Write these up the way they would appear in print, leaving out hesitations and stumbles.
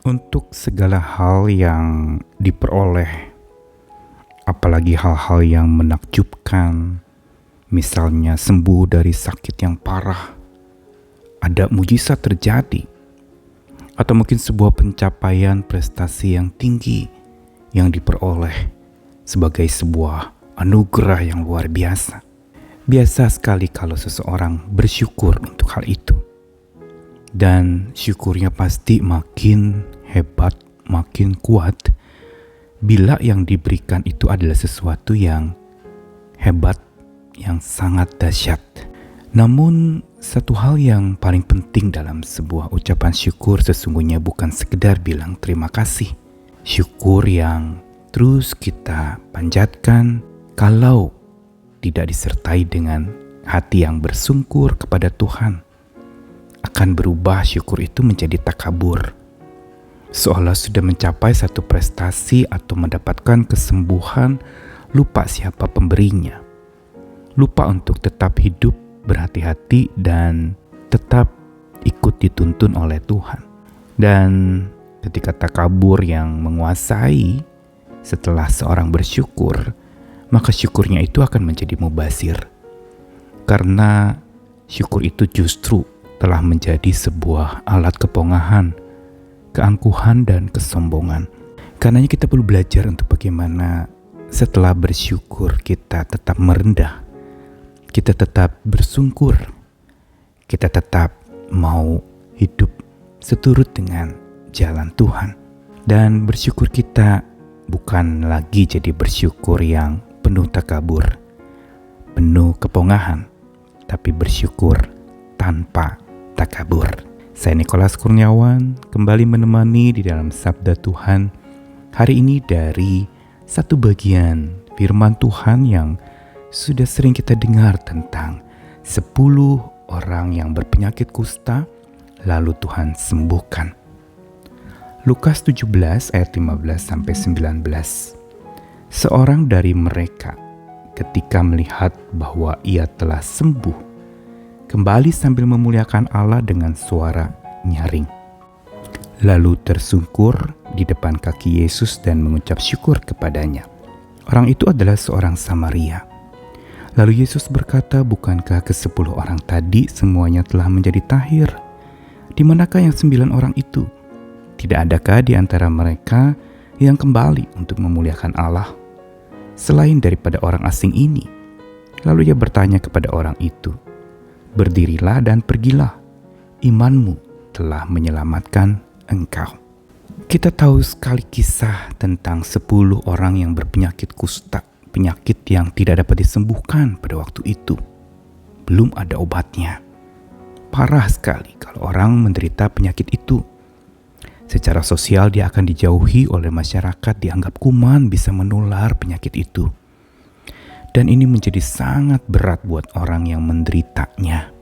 Untuk segala hal yang diperoleh, apalagi hal-hal yang menakjubkan, misalnya sembuh dari sakit yang parah, ada mujizat terjadi, atau mungkin sebuah pencapaian prestasi yang tinggi yang diperoleh sebagai sebuah anugerah yang luar biasa. Biasa sekali kalau seseorang bersyukur untuk hal itu. Dan syukurnya pasti makin hebat, makin kuat bila yang diberikan itu adalah sesuatu yang hebat, yang sangat dahsyat. Namun satu hal yang paling penting dalam sebuah ucapan syukur sesungguhnya bukan sekedar bilang terima kasih. Syukur yang terus kita panjatkan kalau tidak disertai dengan hati yang bersungkur kepada Tuhan, akan berubah syukur itu menjadi takabur. Seolah sudah mencapai satu prestasi atau mendapatkan kesembuhan, lupa siapa pemberinya. Lupa untuk tetap hidup berhati-hati dan tetap ikut dituntun oleh Tuhan. Dan ketika takabur yang menguasai setelah seorang bersyukur, maka syukurnya itu akan menjadi mubazir. Karena syukur itu justru telah menjadi sebuah alat kepongahan, keangkuhan dan kesombongan. Karenanya kita perlu belajar untuk bagaimana setelah bersyukur kita tetap merendah, kita tetap bersungkur, kita tetap mau hidup seturut dengan jalan Tuhan. Dan bersyukur kita bukan lagi jadi bersyukur yang penuh takabur, penuh kepongahan, tapi bersyukur tanpa takabur. Saya Nikolas Kurniawan kembali menemani di dalam Sabda Tuhan hari ini dari satu bagian firman Tuhan yang sudah sering kita dengar tentang 10 orang yang berpenyakit kusta lalu Tuhan sembuhkan. Lukas 17 ayat 15-19. Seorang dari mereka ketika melihat bahwa ia telah sembuh, kembali sambil memuliakan Allah dengan suara nyaring. Lalu tersungkur di depan kaki Yesus dan mengucap syukur kepadanya. Orang itu adalah seorang Samaria. Lalu Yesus berkata, bukankah ke-10 orang tadi semuanya telah menjadi tahir? Di manakah yang 9 orang itu? Tidak adakah di antara mereka yang kembali untuk memuliakan Allah selain daripada orang asing ini? Lalu ia bertanya kepada orang itu, berdirilah dan pergilah, imanmu telah menyelamatkan engkau. Kita tahu sekali kisah tentang 10 orang yang berpenyakit kusta, penyakit yang tidak dapat disembuhkan pada waktu itu. Belum ada obatnya. Parah sekali kalau orang menderita penyakit itu. Secara sosial dia akan dijauhi oleh masyarakat, dianggap kuman, bisa menular penyakit itu. Dan ini menjadi sangat berat buat orang yang menderitanya.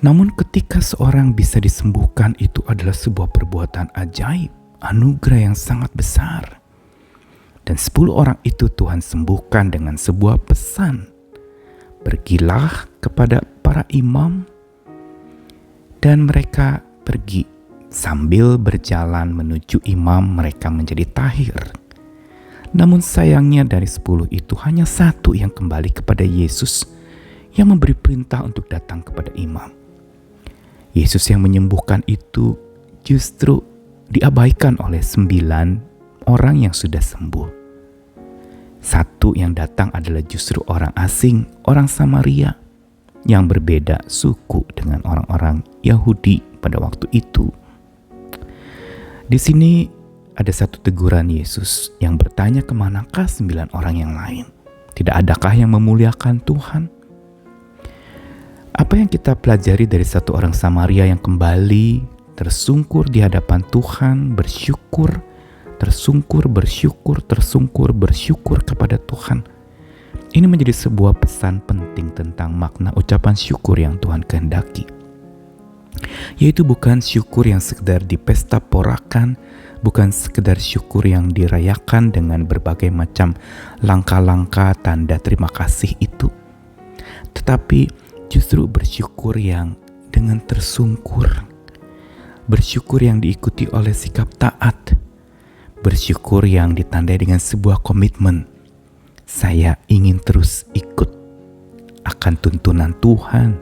Namun ketika seorang bisa disembuhkan, itu adalah sebuah perbuatan ajaib, anugerah yang sangat besar. Dan 10 orang itu Tuhan sembuhkan dengan sebuah pesan. Pergilah kepada para imam, dan mereka pergi. Sambil berjalan menuju imam, mereka menjadi tahir. Namun sayangnya dari 10 itu hanya 1 yang kembali kepada Yesus, yang memberi perintah untuk datang kepada imam. Yesus yang menyembuhkan itu justru diabaikan oleh 9 orang yang sudah sembuh. 1 yang datang adalah justru orang asing, orang Samaria, yang berbeda suku dengan orang-orang Yahudi pada waktu itu. Di sini ada satu teguran Yesus yang bertanya, kemanakah 9 orang yang lain? Tidak adakah yang memuliakan Tuhan? Apa yang kita pelajari dari 1 orang Samaria yang kembali tersungkur di hadapan Tuhan, bersyukur, tersungkur, bersyukur, tersungkur, bersyukur kepada Tuhan. Ini menjadi sebuah pesan penting tentang makna ucapan syukur yang Tuhan kehendaki. Yaitu bukan syukur yang sekedar dipesta porakan, bukan sekedar syukur yang dirayakan dengan berbagai macam langkah-langkah tanda terima kasih itu, tetapi justru bersyukur yang dengan tersungkur, bersyukur yang diikuti oleh sikap taat, bersyukur yang ditandai dengan sebuah komitmen. Saya ingin terus ikut akan tuntunan Tuhan.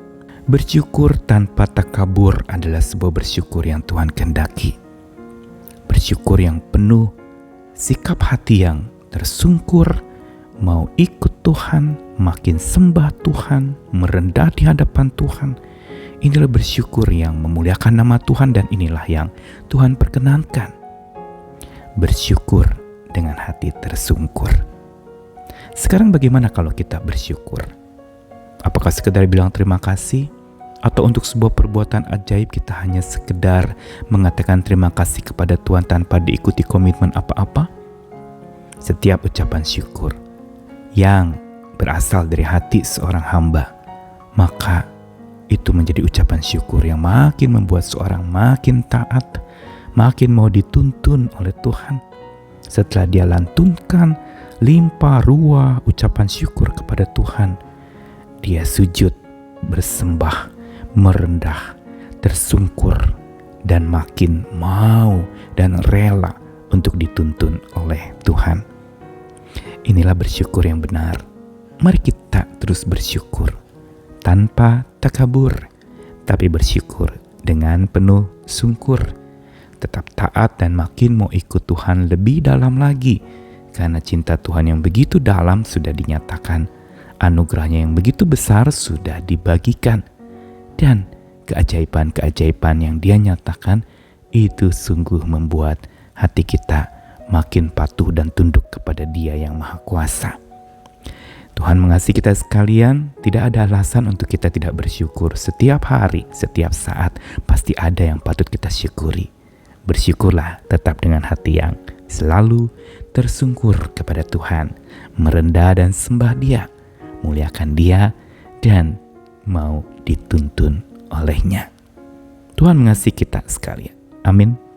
Bersyukur tanpa takabur adalah sebuah bersyukur yang Tuhan kehendaki. Bersyukur yang penuh sikap hati yang tersungkur, mau ikut Tuhan, makin sembah Tuhan, merendah di hadapan Tuhan. Inilah bersyukur yang memuliakan nama Tuhan, dan inilah yang Tuhan perkenankan. Bersyukur dengan hati tersungkur. Sekarang bagaimana kalau kita bersyukur? Apakah sekedar bilang terima kasih? Atau untuk sebuah perbuatan ajaib kita hanya sekedar mengatakan terima kasih kepada Tuhan tanpa diikuti komitmen apa-apa? Setiap ucapan syukur yang berasal dari hati seorang hamba, maka itu menjadi ucapan syukur yang makin membuat seorang makin taat, makin mau dituntun oleh Tuhan. Setelah dia lantunkan limpah ruah ucapan syukur kepada Tuhan, dia sujud, bersembah, merendah, tersungkur, dan makin mau dan rela untuk dituntun oleh Tuhan. Inilah bersyukur yang benar. Mari kita terus bersyukur tanpa takabur, tapi bersyukur dengan penuh sungkur. Tetap taat dan makin mau ikut Tuhan lebih dalam lagi, karena cinta Tuhan yang begitu dalam sudah dinyatakan, anugerahnya yang begitu besar sudah dibagikan, dan keajaiban-keajaiban yang Dia nyatakan itu sungguh membuat hati kita makin patuh dan tunduk kepada Dia yang Maha Kuasa. Tuhan mengasihi kita sekalian. Tidak ada alasan untuk kita tidak bersyukur. Setiap hari, setiap saat pasti ada yang patut kita syukuri. Bersyukurlah tetap dengan hati yang selalu tersungkur kepada Tuhan, merendah dan sembah Dia, muliakan Dia, dan mau dituntun olehnya. Tuhan mengasihi kita sekalian. Amin.